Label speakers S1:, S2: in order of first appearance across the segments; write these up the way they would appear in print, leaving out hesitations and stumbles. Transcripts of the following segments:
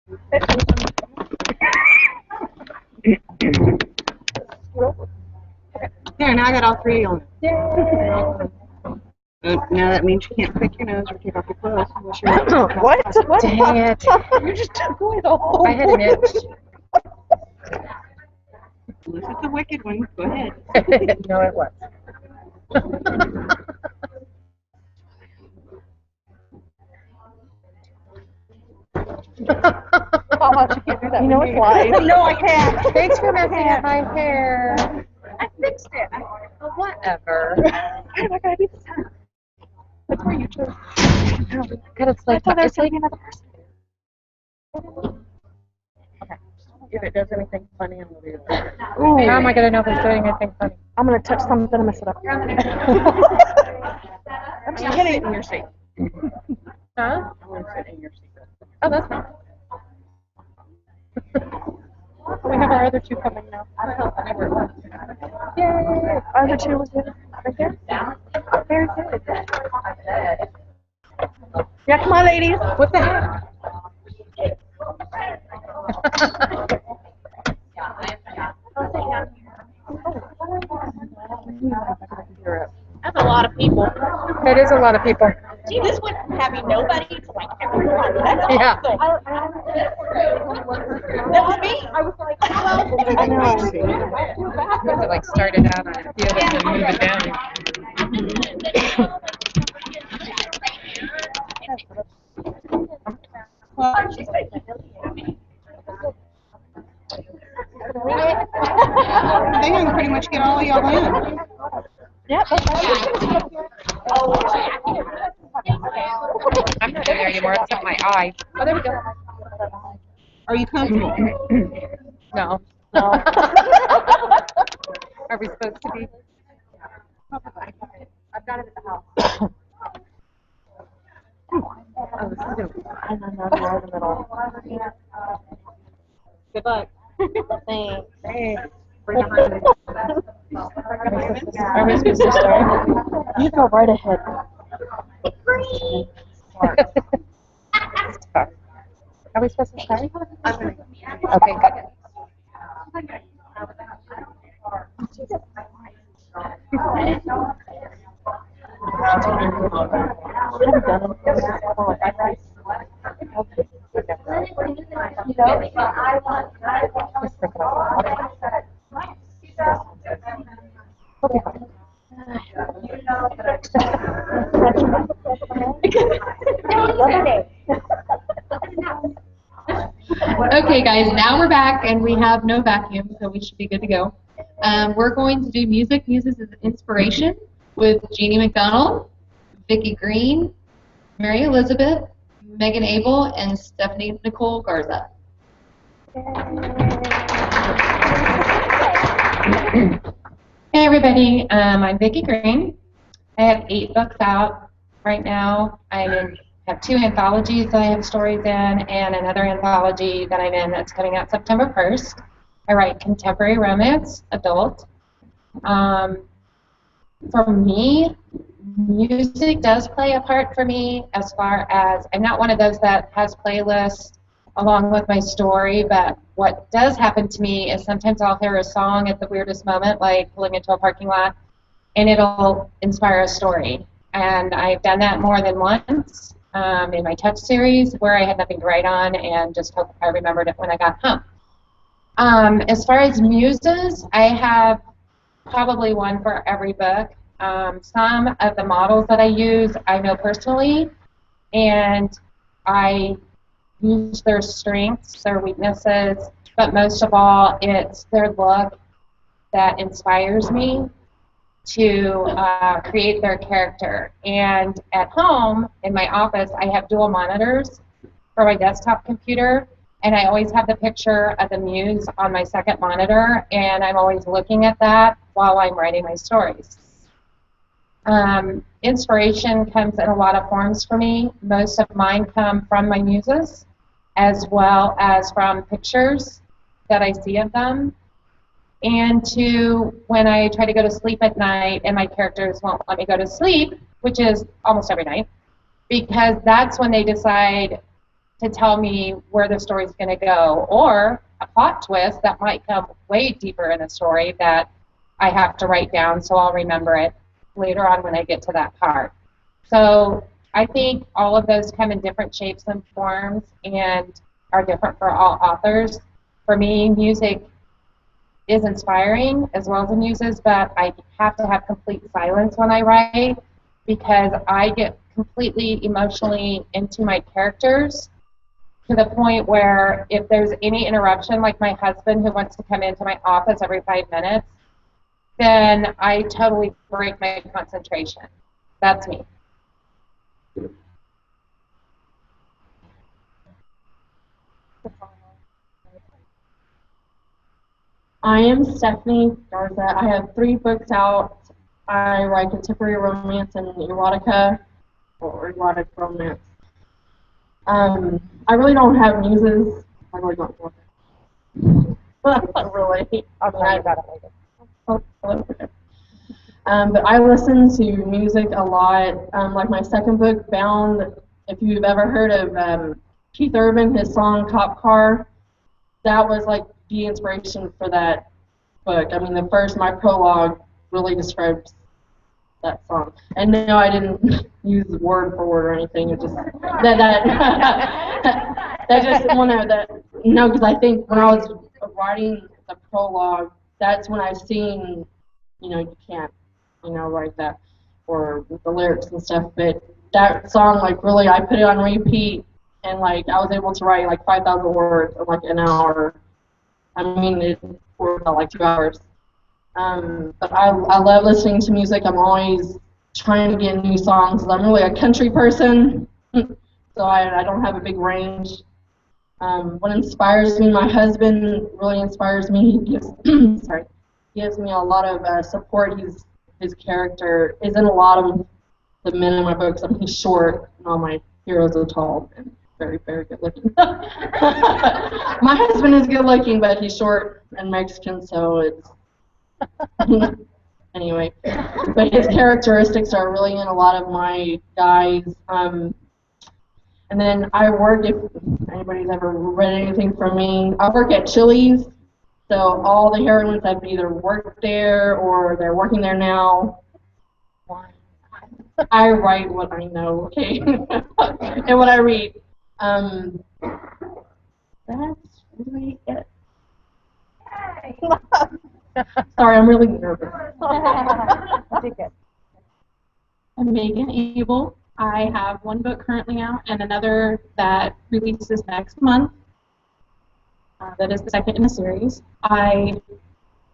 S1: There, now I got all three on. Yay! Now that means you can't pick your nose or take off your clothes.
S2: What?
S3: Dang it.
S2: You just took away the whole
S3: I had an itch.
S1: Unless it's a wicked one, go ahead.
S3: No, it was.
S2: Mama, you can't do that. You know it's live.
S1: No, I can't.
S3: Thanks for messing up my hair.
S1: I fixed it.
S3: Well, whatever.
S2: Why am I gonna do this? That's where you chose.
S3: God, it's like
S2: There's
S3: it's like
S2: another person.
S3: okay. If it does anything funny, I'm gonna do it.
S2: Ooh.
S3: How am I gonna know if it's doing anything funny?
S2: I'm gonna touch something and mess it up.
S1: I'm just gonna sit in your seat.
S3: Huh?
S1: I'm gonna sit in your seat.
S3: Oh, that's fine.
S2: We have our other two coming now. Yay! Our other two was good. Right there? Very good. Yeah, come on, ladies.
S3: What the heck?
S1: That's a lot of people.
S3: That is a lot of people.
S1: Gee, this went from having nobody to like everyone. That's
S3: Yeah.
S1: awesome. That's me. I was like, well,
S2: I know.
S3: You have to like start it out on a field and then move it down.
S1: well, I think I can pretty much get all of y'all in.
S2: Yep.
S3: I'm not in there anymore. It's not my eye. Oh, there we go.
S1: Are you comfortable?
S3: No.
S2: No.
S3: Are we supposed to be?
S1: I've got it at the house.
S3: Oh, this is good.
S2: And then right in the middle.
S1: Good luck.
S2: Thanks.
S1: Thanks.
S3: Are we supposed to start?
S2: You go right ahead.
S3: Are we supposed to start?
S1: I'm gonna
S3: Okay, good.
S4: Okay, guys, now we're back and we have no vacuum, so we should be good to go. We're going to do Music Muses as Inspiration with Jeannie McDonald, Vicki Green, Mary Elizabeth, Megan Abel, and Stephanie Nicole Garza. Hey everybody, I'm Vicki Green. I have 8 books out right now. Have 2 anthologies that I have stories in, and another anthology that I'm in that's coming out September 1st. I write contemporary romance, adult. For me, music does play a part for me as far as, I'm not one of those that has playlists along with my story, but what does happen to me is sometimes I'll hear a song at the weirdest moment, like pulling into a parking lot, and it'll inspire a story. And I've done that more than once in my Touch series, where I had nothing to write on and just hope I remembered it when I got home. As far as muses, I have probably one for every book. Some of the models that I use I know personally, and I use their strengths, their weaknesses, but most of all, it's their look that inspires me to create their character. And at home, in my office, I have dual monitors for my desktop computer, and I always have the picture of the muse on my second monitor, and I'm always looking at that while I'm writing my stories. Inspiration comes in a lot of forms for me. Most of mine come from my muses, as well as from pictures that I see of them, and to when I try to go to sleep at night and my characters won't let me go to sleep, which is almost every night, because that's when they decide to tell me where the story's going to go, or a plot twist that might come way deeper in the story that I have to write down so I'll remember it later on when I get to that part. So I think all of those come in different shapes and forms and are different for all authors. For me, music is inspiring as well as the muses, but I have to have complete silence when I write because I get completely emotionally into my characters to the point where if there's any interruption, like my husband who wants to come into my office every 5 minutes, then I totally break my concentration. That's me.
S2: I am Stephanie Garza. I have 3 books out. I write contemporary romance and erotica, or erotic romance. I really don't have muses. I really don't want really.
S4: I'll tell you about it later.
S2: But I listen to music a lot. Like my second book, Bound, if you've ever heard of Keith Urban, his song Cop Car, that was like the inspiration for that book. I mean, my prologue really describes that song. And no, I didn't use word for word or anything. It just because I think when I was writing the prologue, that's when I seen, you can't, write that or the lyrics and stuff. But that song, like, really, I put it on repeat, and like I was able to write like 5,000 words in like an hour. I mean, it worked out like 2 hours. But I love listening to music. I'm always trying to get new songs. I'm really a country person, so I don't have a big range. What inspires me, my husband really inspires me. He gives me a lot of support. His character is in a lot of the men in my books. I mean, he's short, and all my heroes are tall and very, very good looking. My husband is good looking, but he's short and Mexican, so it's anyway. But his characteristics are really in a lot of my guys. And then I work, if anybody's ever read anything from me, I work at Chili's. So all the heroines have either worked there or they're working there now. I write what I know, okay, and what I read. That's really it. Sorry, I'm really nervous. I'm Megan Abel. I have 1 book currently out and another that releases next month. That is the second in the series. I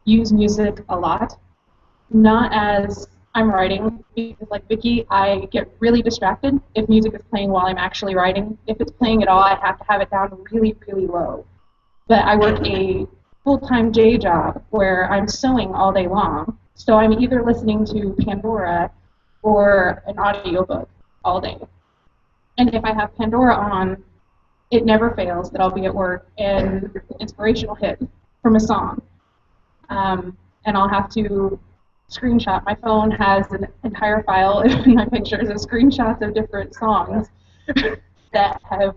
S2: use music a lot, not as I'm writing, because like Vicki, I get really distracted if music is playing while I'm actually writing. If it's playing at all, I have to have it down really, really low. But I work a full-time day job where I'm sewing all day long, so I'm either listening to Pandora or an audiobook all day. And if I have Pandora on, it never fails that I'll be at work and an inspirational hit from a song. And I'll have to screenshot. My phone has an entire file in my pictures of screenshots of different songs that have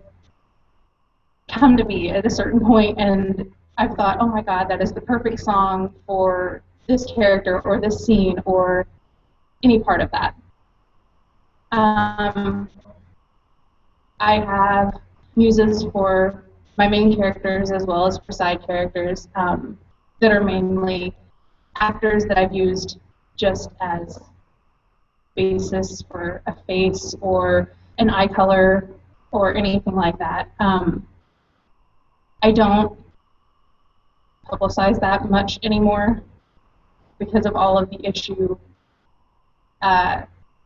S2: come to me at a certain point, and I've thought, oh my God, that is the perfect song for this character or this scene or any part of that. I have muses for my main characters as well as for side characters that are mainly actors that I've used just as basis for a face or an eye color or anything like that. I don't publicize that much anymore because of all of the issue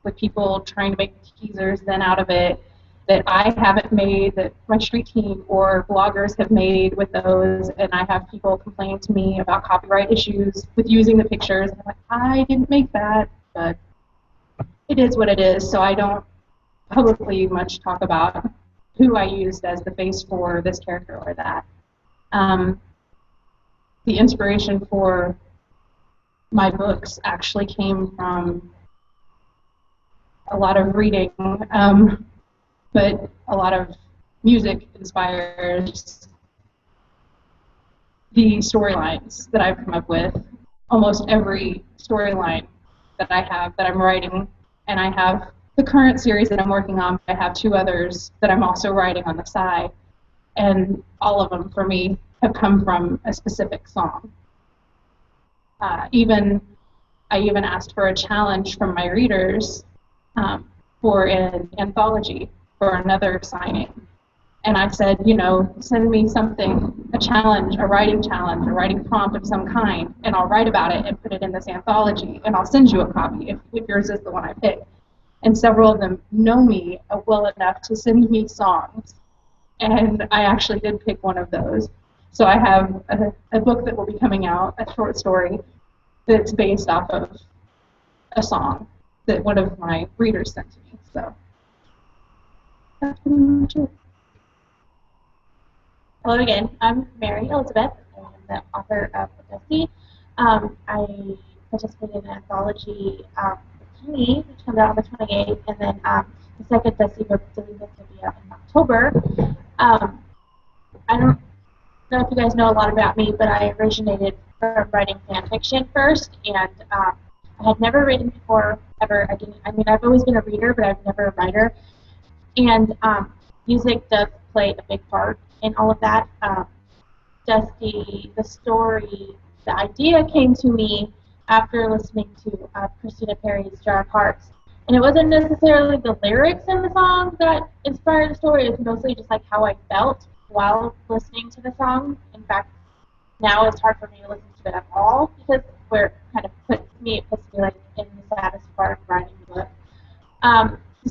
S2: with people trying to make teasers then out of it that I haven't made, that my street team or bloggers have made with those, and I have people complaining to me about copyright issues with using the pictures, and I'm like, I didn't make that, but it is what it is, so I don't publicly much talk about who I used as the face for this character or that. The inspiration for my books actually came from a lot of reading, but a lot of music inspires the storylines that I've come up with. Almost every storyline that I have that I'm writing, and I have the current series that I'm working on, but I have 2 others that I'm also writing on the side, and all of them for me have come from a specific song. I even asked for a challenge from my readers for an anthology for another signing. And I said, send me something, a challenge, a writing prompt of some kind, and I'll write about it and put it in this anthology, and I'll send you a copy if yours is the one I picked. And several of them know me well enough to send me songs. And I actually did pick one of those. So I have a book that will be coming out, a short story, that's based off of a song that one of my readers sent to me. So that's pretty much it.
S5: Hello again. I'm Mary Elizabeth. I'm the author of Dusty. I participated in an anthology with Kenny, which comes out on the 28th, and then the second Dusty book, Deleted, will be out in October. I don't know if you guys know a lot about me, but I originated from writing fan fiction first, and I had never written before, ever. I've always been a reader, but I've never a writer. And music does play a big part in all of that. Dusty, the story, the idea came to me after listening to Christina Perri's Jar of Hearts. And it wasn't necessarily the lyrics in the song that inspired the story, it was mostly just like how I felt while listening to the song. In fact, now it's hard for me to listen to it at all because where it kind of puts me like in the saddest part of writing the book.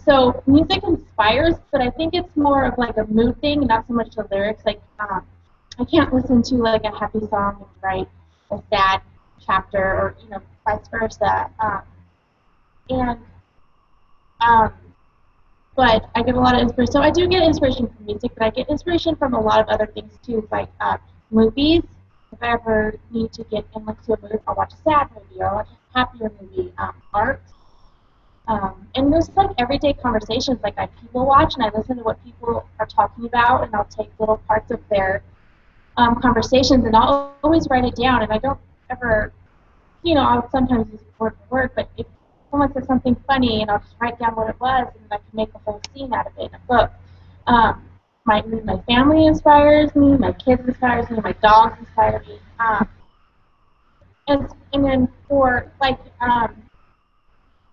S5: So music inspires, but I think it's more of like a mood thing, not so much the lyrics. Like I can't listen to like a happy song and write a sad chapter, or vice versa. But I get a lot of inspiration. So I do get inspiration from music, but I get inspiration from a lot of other things too, like movies. If I ever need to get into a mood, I'll watch a sad movie or I'll watch a happier movie. Art. And there's like everyday conversations. Like I people watch and I listen to what people are talking about, and I'll take little parts of their conversations, and I'll always write it down. And I don't ever, I'll sometimes use word for word, but if someone says something funny, and I'll just write down what it was, and I can make a whole scene out of it in a book. My family inspires me, my kids inspires me, my dogs inspire me. And then for like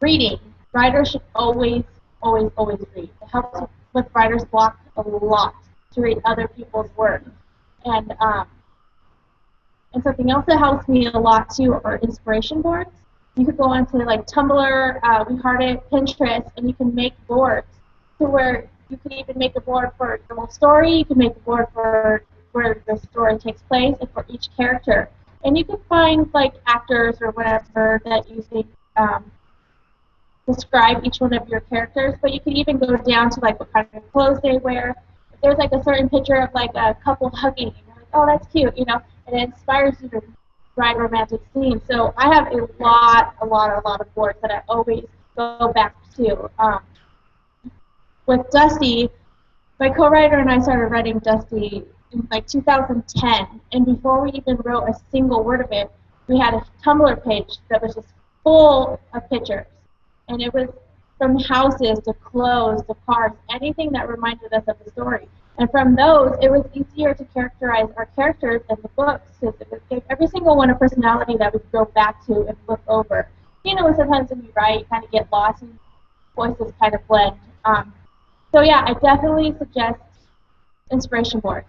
S5: reading, writers should always read. It helps with writer's block a lot to read other people's work. And something else that helps me a lot too are inspiration boards. You could go onto like Tumblr, WeHeartIt, Pinterest, and you can make boards to where you can even make a board for the whole story. You can make a board for where the story takes place and for each character. And you can find like actors or whatever that you think describe each one of your characters, but you can even go down to like what kind of clothes they wear. If there's like a certain picture of like a couple hugging, and you're like, oh, that's cute, and it inspires you to write romantic scenes. So I have a lot of boards that I always go back to. With Dusty, my co-writer and I started writing Dusty in like 2010, and before we even wrote a single word of it, we had a Tumblr page that was just full of pictures. And it was from houses to clothes to cars, anything that reminded us of the story. And from those, it was easier to characterize our characters in the books because it gave every single one a personality that we could go back to and look over. Sometimes when you write, you kind of get lost and voices kind of blend. So yeah, I definitely suggest inspiration boards.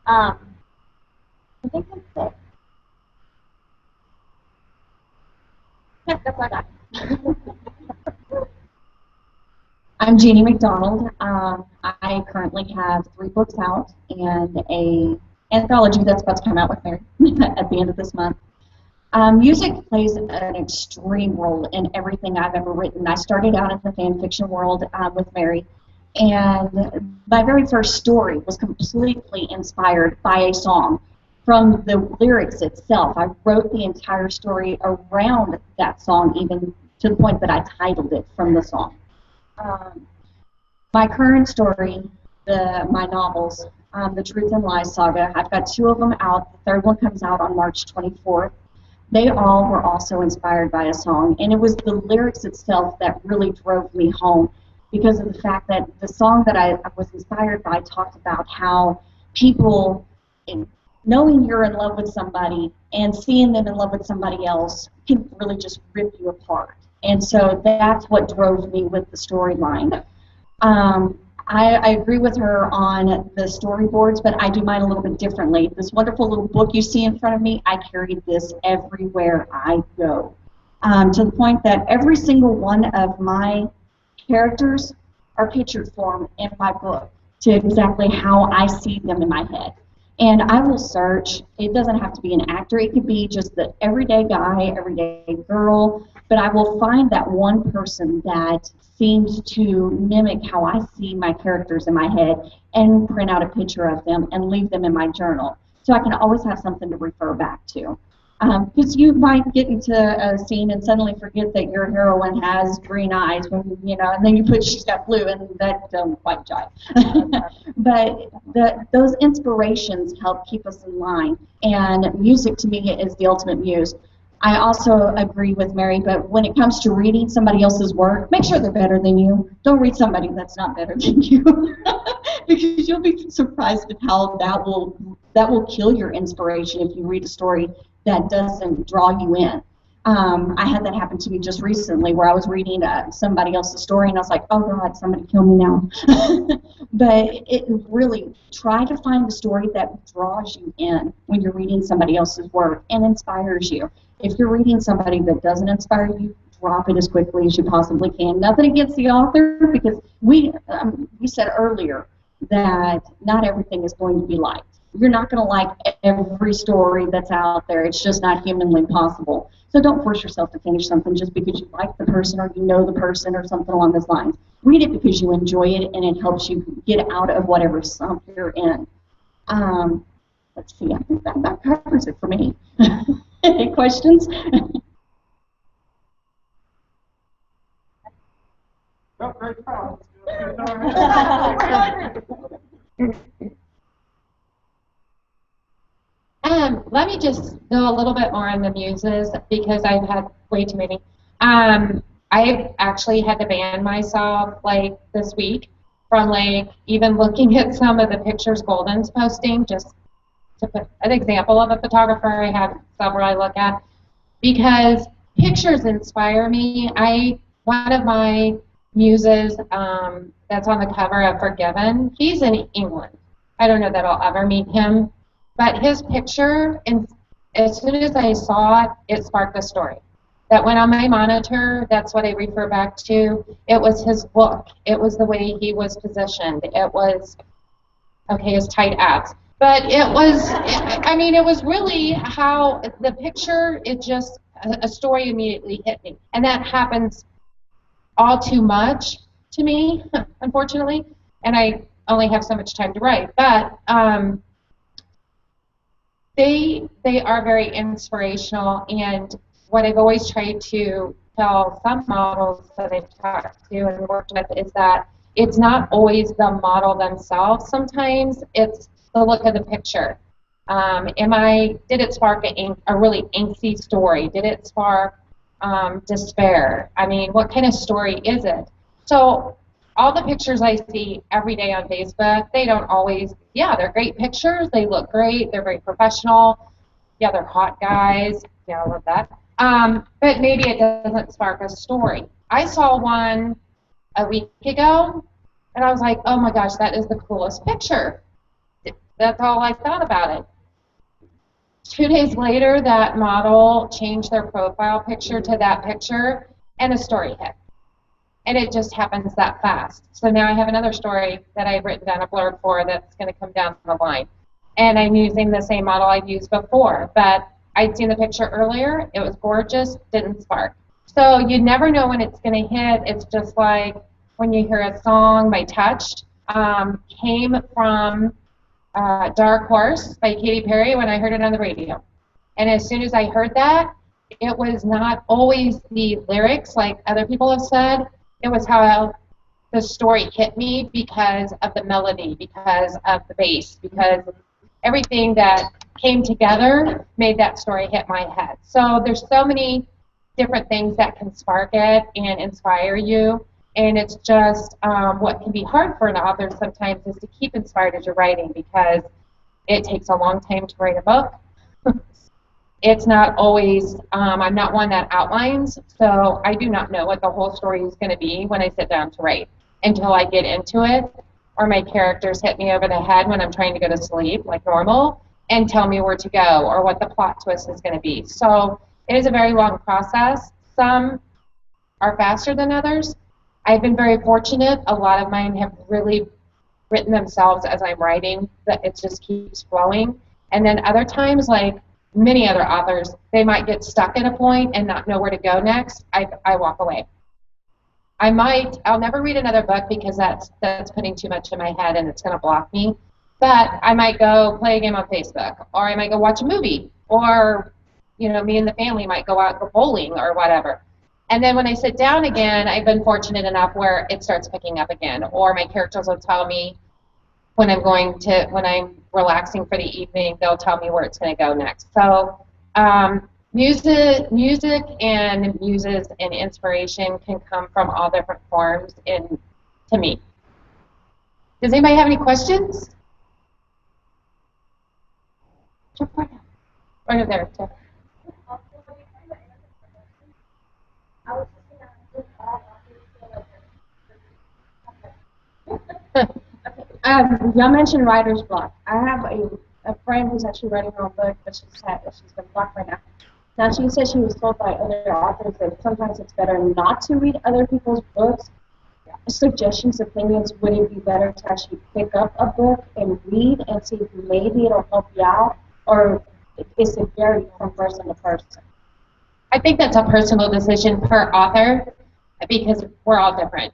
S5: I think that's it. Yeah, that's all I got.
S6: I'm Jeannie McDonald. I currently have 3 books out and an anthology that's about to come out with Mary at the end of this month. Music plays an extreme role in everything I've ever written. I started out in the fan fiction world with Mary, and my very first story was completely inspired by a song. From the lyrics itself, I wrote the entire story around that song, even to the point that I titled it from the song. My current story my novels, the Truth and Lies saga. I've got 2 of them out. The third one comes out on March 24th. They all were also inspired by a song, and it was the lyrics itself that really drove me home because of the fact that the song that I was inspired by talked about how people, knowing you're in love with somebody and seeing them in love with somebody else can really just rip you apart. And so that's what drove me with the storyline. I agree with her on the storyboards, but I do mine a little bit differently. This wonderful little book you see in front of me, I carry this everywhere I go. To the point that every single one of my characters are pictured form in my book to exactly how I see them in my head. And I will search. It doesn't have to be an actor. It could be just the everyday guy, everyday girl. But I will find that one person that seems to mimic how I see my characters in my head and print out a picture of them and leave them in my journal. So I can always have something to refer back to. Because you might get into a scene and suddenly forget that your heroine has green eyes, when, and then you put she's got blue, and that doesn't quite jive. But those inspirations help keep us in line, and music to me is the ultimate muse. I also agree with Mary, but when it comes to reading somebody else's work, make sure they're better than you. Don't read somebody that's not better than you, because you'll be surprised at how that will kill your inspiration if you read a story that doesn't draw you in. I had that happen to me just recently where I was reading somebody else's story and I was like, oh God, somebody kill me now. But it really, try to find the story that draws you in when you're reading somebody else's work and inspires you. If you're reading somebody that doesn't inspire you, drop it as quickly as you possibly can. Nothing against the author, because we said earlier that not everything is going to be liked. You're not going to like every story that's out there. It's just not humanly possible. So don't force yourself to finish something just because you like the person or you know the person or something along those lines. Read it because you enjoy it and it helps you get out of whatever slump you're in. Let's see, I think that about covers it for me. Any questions?
S7: Oh, great crowd.
S4: Let me just go a little bit more on the muses because I've had way too many. I've actually had to ban myself like this week from like even looking at some of the pictures Golden's posting, just to put an example of a photographer. I have several I look at because pictures inspire me. One of my muses that's on the cover of Forgiven, he's in England. I don't know that I'll ever meet him. But his picture, and as soon as I saw it, it sparked a story. That went on my monitor, that's what I refer back to. It was his look. It was the way he was positioned. It was, okay, his tight abs. But it was, it was really how the picture, it just, a story immediately hit me. And that happens all too much to me, unfortunately. And I only have so much time to write. But, they are very inspirational, and what I've always tried to tell some models that I've talked to and worked with is that it's not always the model themselves. Sometimes it's the look of the picture. Did it spark a really angsty story? Did it spark despair? I mean, what kind of story is it? So all the pictures I see every day on Facebook, they don't always, yeah, they're great pictures, they look great, they're very professional, yeah, they're hot guys, yeah, I love that, but maybe it doesn't spark a story. I saw one a week ago, and I was like, oh my gosh, that is the coolest picture. That's all I thought about it. 2 days later, that model changed their profile picture to that picture, and a story hit. And it just happens that fast. So now I have another story that I've written down a blurb for that's going to come down the line. And I'm using the same model I've used before. But I'd seen the picture earlier. It was gorgeous. Didn't spark. So you never know when it's going to hit. It's just like when you hear a song, My Touched, came from Dark Horse by Katy Perry when I heard it on the radio. And as soon as I heard that, it was not always the lyrics like other people have said. It was how the story hit me because of the melody, because of the bass, because everything that came together made that story hit my head. So there's so many different things that can spark it and inspire you. And it's just what can be hard for an author sometimes is to keep inspired as you're writing, because it takes a long time to write a book. It's not always, I'm not one that outlines, so I do not know what the whole story is going to be when I sit down to write until I get into it, or my characters hit me over the head when I'm trying to go to sleep, like normal, and tell me where to go or what the plot twist is going to be. So it is a very long process. Some are faster than others. I've been very fortunate. A lot of mine have really written themselves as I'm writing, that it just keeps flowing. And then other times, like many other authors, they might get stuck at a point and not know where to go next. I walk away. I'll never read another book because that's putting too much in my head and it's going to block me. But I might go play a game on Facebook, or I might go watch a movie, or me and the family might go out and go bowling or whatever. And then when I sit down again, I've been fortunate enough where it starts picking up again, or my characters will tell me when I'm relaxing for the evening, they'll tell me where it's going to go next. So music and muses and inspiration can come from all different forms to me. Does anybody have any questions? Right over there, Jeff.
S5: Y'all mentioned writer's block. I have a friend who's actually writing her own book, but she's been blocked right now. Now, she said she was told by other authors that sometimes it's better not to read other people's books. Suggestions, opinions, would it be better to actually pick up a book and read and see if maybe it'll help you out, or is it vary from person to person?
S4: I think that's a personal decision per author, because we're all different.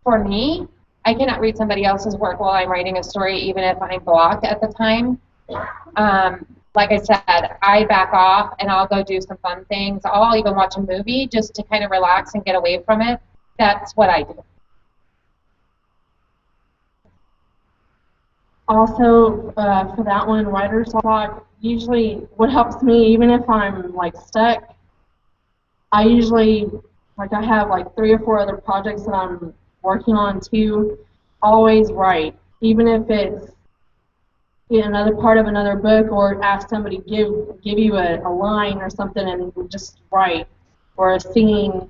S4: For me, I cannot read somebody else's work while I'm writing a story, even if I'm blocked at the time. Like I said, I back off and I'll go do some fun things. I'll even watch a movie just to kind of relax and get away from it. That's what I do.
S2: Also, for that one, writer's block, usually what helps me, even if I'm like stuck, I usually, I have like 3 or 4 other projects that I'm working on too. Always write, even if it's in another part of another book, or ask somebody give you a line or something and just write, or a scene.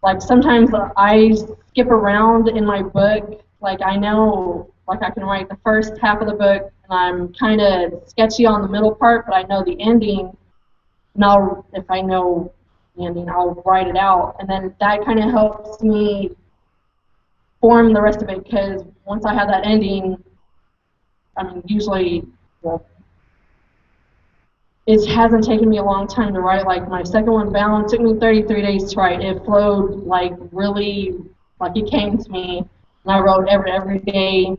S2: Like sometimes I skip around in my book. Like I know, like I can write the first half of the book and I'm kind of sketchy on the middle part, but I know the ending. And if I know the ending, I'll write it out, and then that kind of helps me form the rest of it, because once I have that ending, I mean, usually, it hasn't taken me a long time to write. Like my second one, Bound, took me 33 days to write. It flowed like really, like it came to me, and I wrote every day.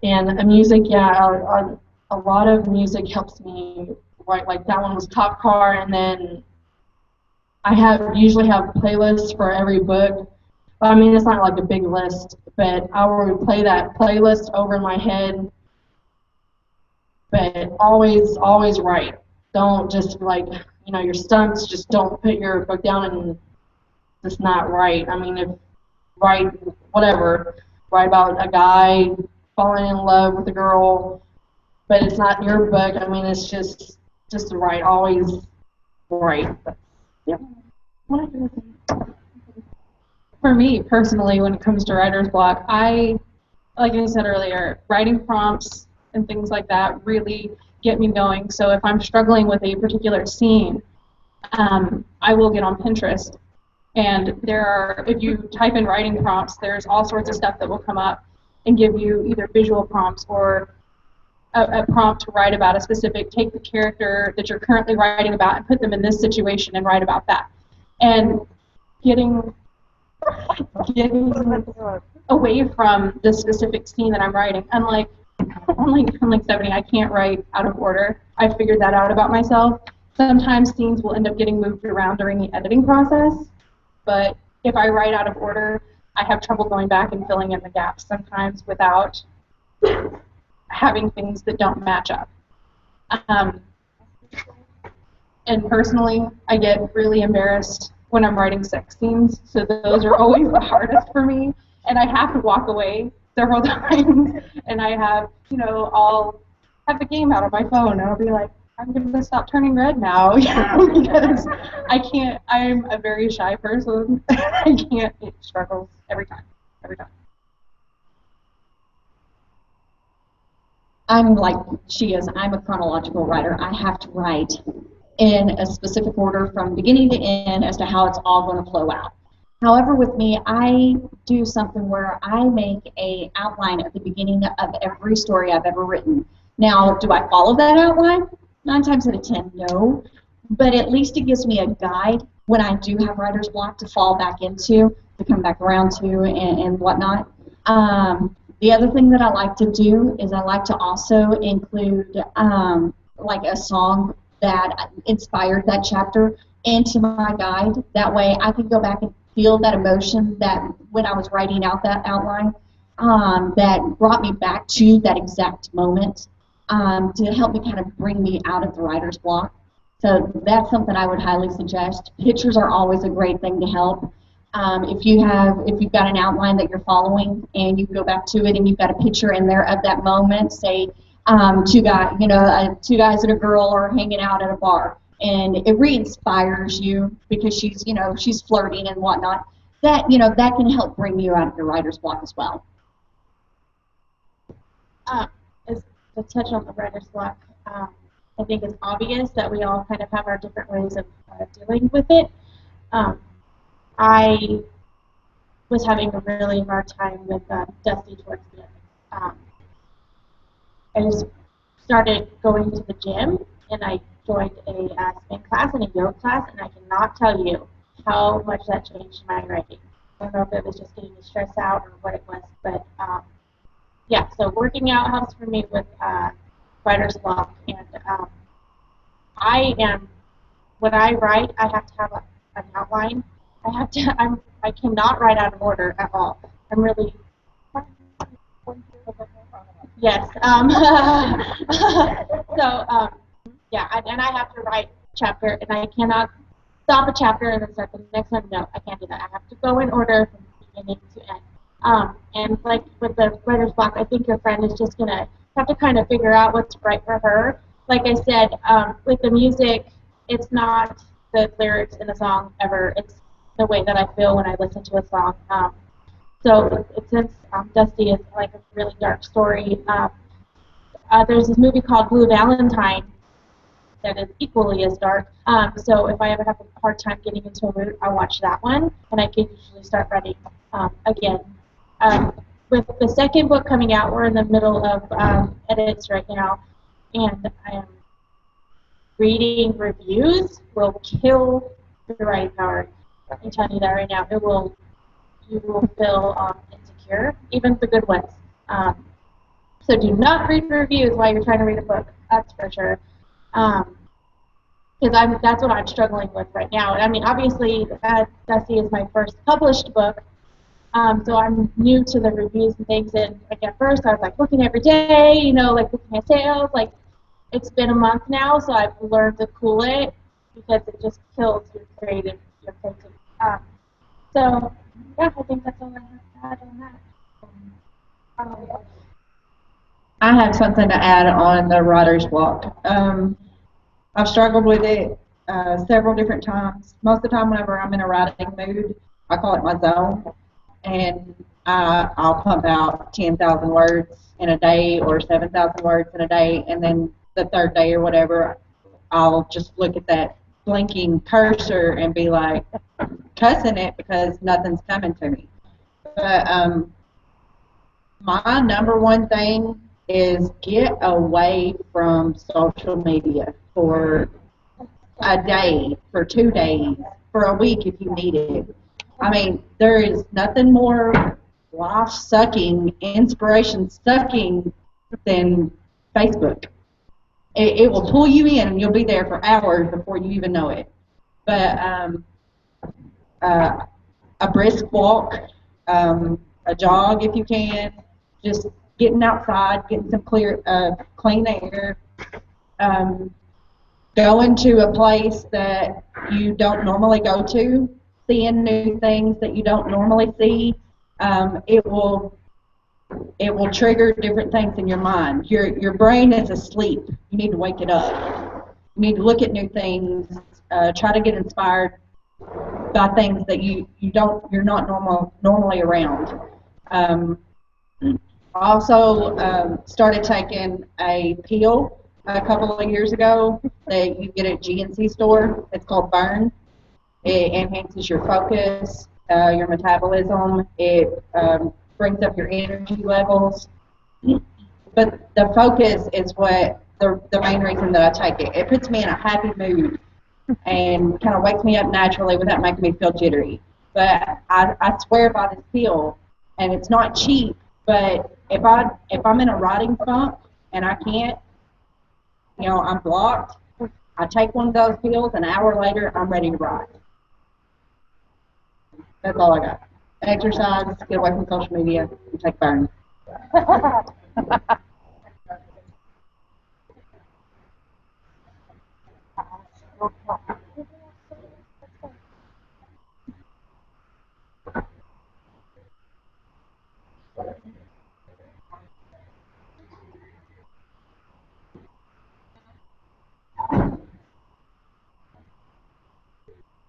S2: And music, yeah, a lot of music helps me write. Like that one was Top Car, and then I usually have playlists for every book. I mean, it's not like a big list, but I will play that playlist over in my head. But always write. Don't just your stunts. Just don't put your book down and just not write. I mean, write whatever. Write about a guy falling in love with a girl, but it's not your book. I mean, it's just to write. Always write. Yep. For me personally, when it comes to writer's block, like I said earlier, writing prompts and things like that really get me going. So if I'm struggling with a particular scene, I will get on Pinterest, and if you type in writing prompts, there's all sorts of stuff that will come up and give you either visual prompts or a prompt to write about take the character that you're currently writing about and put them in this situation and write about that. And getting away from the specific scene that I'm writing. Unlike Stephanie, I can't write out of order. I figured that out about myself. Sometimes scenes will end up getting moved around during the editing process, but if I write out of order, I have trouble going back and filling in the gaps sometimes without having things that don't match up. And personally, I get really embarrassed when I'm writing sex scenes, so those are always the hardest for me. And I have to walk away several times, and I have, I'll have the game out on my phone, and I'll be like, I'm going to stop turning red now, because I can't, I'm a very shy person. I can't, it struggles every time.
S6: I'm like she is. I'm a chronological writer. I have to write in a specific order from beginning to end as to how it's all going to flow out. However, with me, I do something where I make an outline at the beginning of every story I've ever written. Now, do I follow that outline? 9 times out of 10, no. But at least it gives me a guide when I do have writer's block to fall back into, to come back around to, and whatnot. The other thing that I like to do is I like to also include like a song that inspired that chapter into my guide. That way I can go back and feel that emotion that when I was writing out that outline that brought me back to that exact moment to help me kind of bring me out of the writer's block. So that's something I would highly suggest. Pictures are always a great thing to help. If you've got an outline that you're following and you go back to it and you've got a picture in there of that moment, say two guys and a girl are hanging out at a bar, and it re-inspires you because she's flirting and whatnot. That can help bring you out of your writer's block as well.
S5: As to touch on the writer's block, I think it's obvious that we all kind of have our different ways of dealing with it. I was having a really hard time with Dusty towards the end. I just started going to the gym, and I joined a spin class and a yoga class, and I cannot tell you how much that changed my writing. I don't know if it was just getting me stressed out or what it was, but yeah, so working out helps for me with writer's block, and when I write, I have to have an outline. I cannot write out of order at all. I'm really, yes. Yeah, and I have to write chapter, and I cannot stop a chapter and then start the next one. No, I can't do that. I have to go in order from beginning to end. And like with the writer's block, I think your friend is just gonna have to kind of figure out what's right for her. Like I said, with the music, it's not the lyrics in the song ever. It's the way that I feel when I listen to a song. So since Dusty is like a really dark story, there's this movie called Blue Valentine that is equally as dark. So if I ever have a hard time getting into a mood, I watch that one, and I can usually start writing again. With the second book coming out, we're in the middle of edits right now, and I am reading reviews will kill the writing power. I'm telling you that right now. You will feel insecure, even the good ones. So do not read reviews while you're trying to read a book. That's for sure. Because that's what I'm struggling with right now. And I mean, obviously, Dusty is my first published book, so I'm new to the reviews and things. And like at first, I was like looking every day, like looking at sales. Like it's been a month now, so I've learned to cool it because it just kills your creative. So yeah, I think that's all I have to add on that.
S8: I have something to add on the writer's block. I've struggled with it several different times. Most of the time whenever I'm in a writing mood, I call it my zone, and I'll pump out 10,000 words in a day or 7,000 words in a day, and then the third day or whatever, I'll just look at that blinking cursor and be like cussing it because nothing's coming to me. But my number one thing is get away from social media for a day, for 2 days, for a week if you need it. I mean, there is nothing more life-sucking, inspiration-sucking than Facebook. It will pull you in, and you'll be there for hours before you even know it. But a brisk walk a jog if you can, just getting outside, getting some clean air, going to a place that you don't normally go to, seeing new things that you don't normally see. It will trigger different things in your mind. Your brain is asleep. You need to wake it up. You need to look at new things. Try to get inspired by things that you're not normally around. Also started taking a pill a couple of years ago that you get at GNC store. It's called Burn. It enhances your focus, your metabolism. It brings up your energy levels. But the focus is what the main reason that I take it. It puts me in a happy mood and kind of wakes me up naturally without making me feel jittery. But I swear by this pill, and it's not cheap, but if I'm in a writing funk and I can't, I'm blocked, I take one of those pills, an hour later, I'm ready to write. That's all I got. Exercise, get away from social media, and take Burn.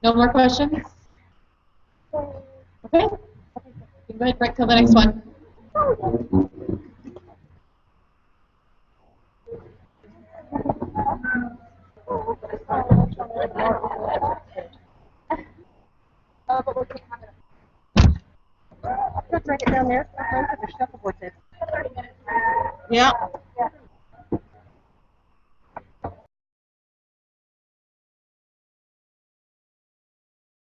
S2: No more questions? Okay. You can go ahead and break till the next one.
S1: Yeah.